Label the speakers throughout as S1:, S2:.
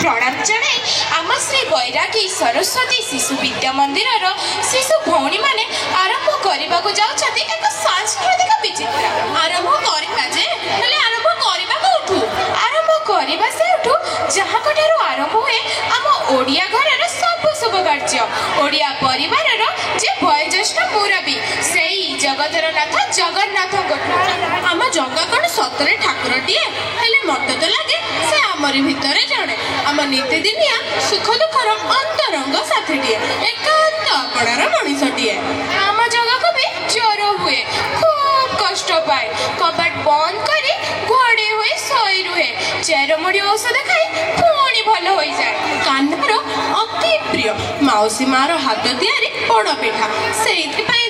S1: प्रणाम जनाई आम श्री बैरागी सरस्वती शिशु विद्या मंदिर शिशु भौणी मैंने आरंभ करने को जाऊँच एक सांस्कृतिक विचित्र आरंभ करवा से उठू जहाँ आरंभ हुए आम ओडिया घर सब शुभ कार्य ओडिया परिवार जे वयोज्येष्ठ मुरबी से जगतर नाथ जगन्नाथ आम जगह कौन सतरे ठाकुरटीए हेले मत तो लगे से आमरी भितर जड़े आम नीतिदिनिया सुख दुखर अंतरंग साथीटीए एकांत आपणार मनीषटीए आम जगह को भी ज्वर हुए खूब कष्ट पाए कबाट बंद कर घोड़े हुए शई रुहे चेरमुड़ी औषध खाई पुणी भल हो जाए कान्हार अति प्रिय मौसी मार हाथ तैयारी पोड़ पिठा से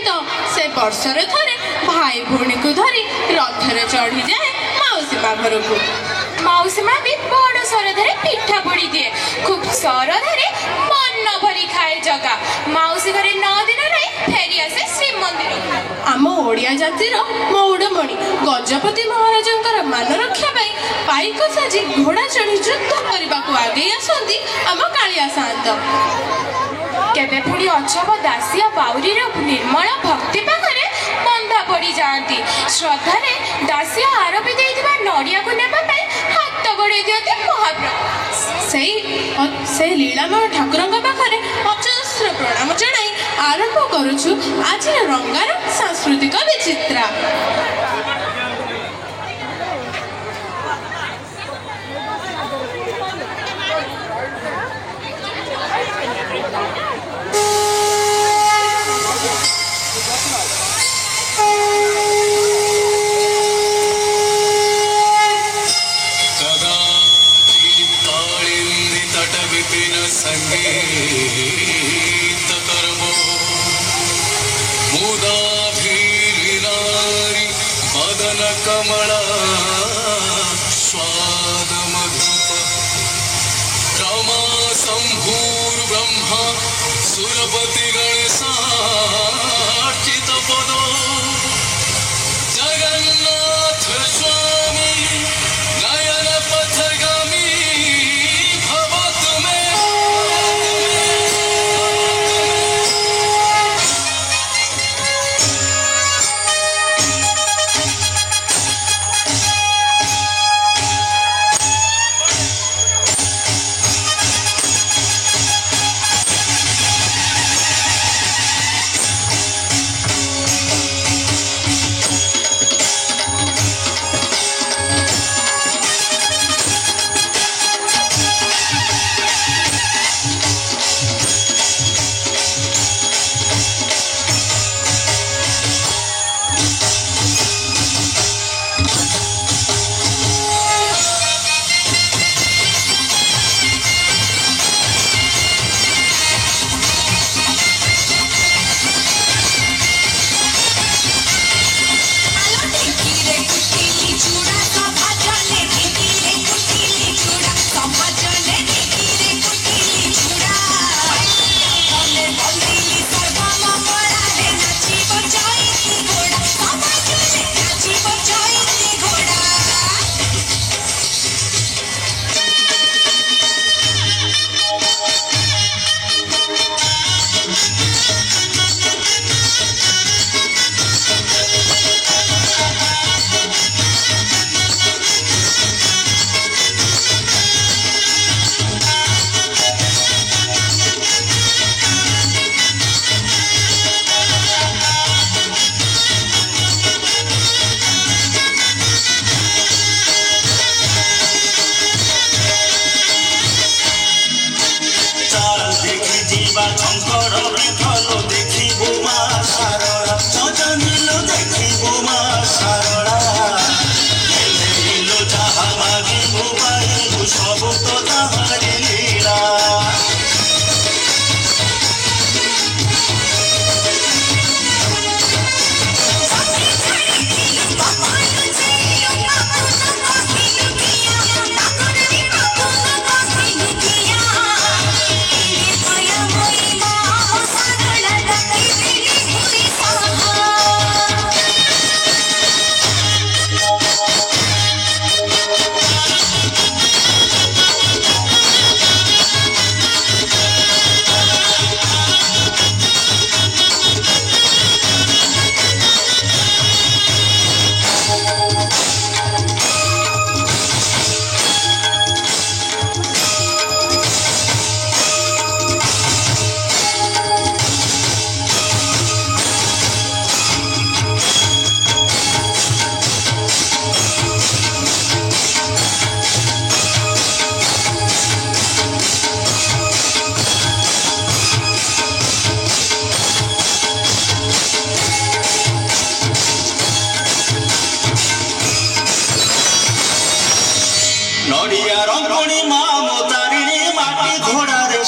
S1: तो से वर्षर थरे भाई भौणी को धरी रथरे चढ़ी जाए मौसी माँ घर को मौसी माँ भी बड़ सरधारे पिठा पोड़ी दिए खूब सरधारे मन भरी खाए जगा मौसी घरे 9 दिन रही फेरी आसे श्रीमंदिर आम ओडिया जातिर मौड़मणि गजपति महाराजंकर मान रक्षा पाइक साजी घोड़ा चढ़ी युद्ध करने को आगे आसती आम कालिया सात केबे पुणी अछब दासिया बाउरी निर्मल भक्ति पाखरे बंधा पड़ी जाती श्रद्धा दासिया आरपी देइथिबा नड़िया को नेबा पई हाथ गोड़े दियते महाप्रभु से लीलामय ठाकुरंग पाखरे अजस्र प्रणाम जणाई आरंभ करुछु आज रंगार सांस्कृतिक विचित्रा
S2: संगीत कर्मो मुदा भीरिनारी मदन कमला स्वाद मधुप रमा शंभूर ब्रह्मा सुरपति गणेशार्चित पदो जगन्नाथ स्वामी नयन पथगामी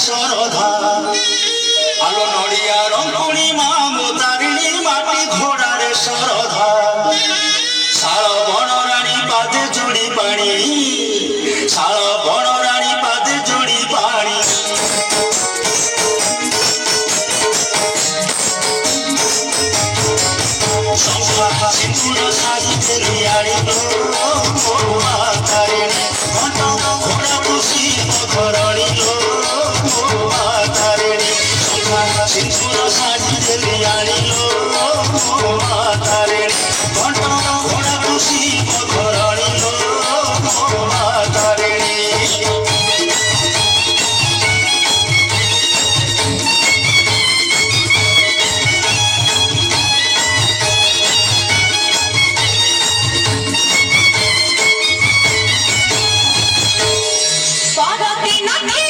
S3: सरधा आलो नड़िया रंगुणी माँ मो तारिणी माटी घोड़ारे सरधा शाल बनराणी पादे जोड़ी पानी शाल बनराणी पादे जोड़ी पानी शंखा सिंदूर साजी तेलियाड़ी लो माँ तारिणी घंटा घोड़ा खुशी घरणी लो माँ तारिणी शंखा सिंदूर साजी तेलियाड़ी लो माँ तारिणी घंटा घोड़ा खुशी घरणी लो माँ Tarini
S4: Para ti no te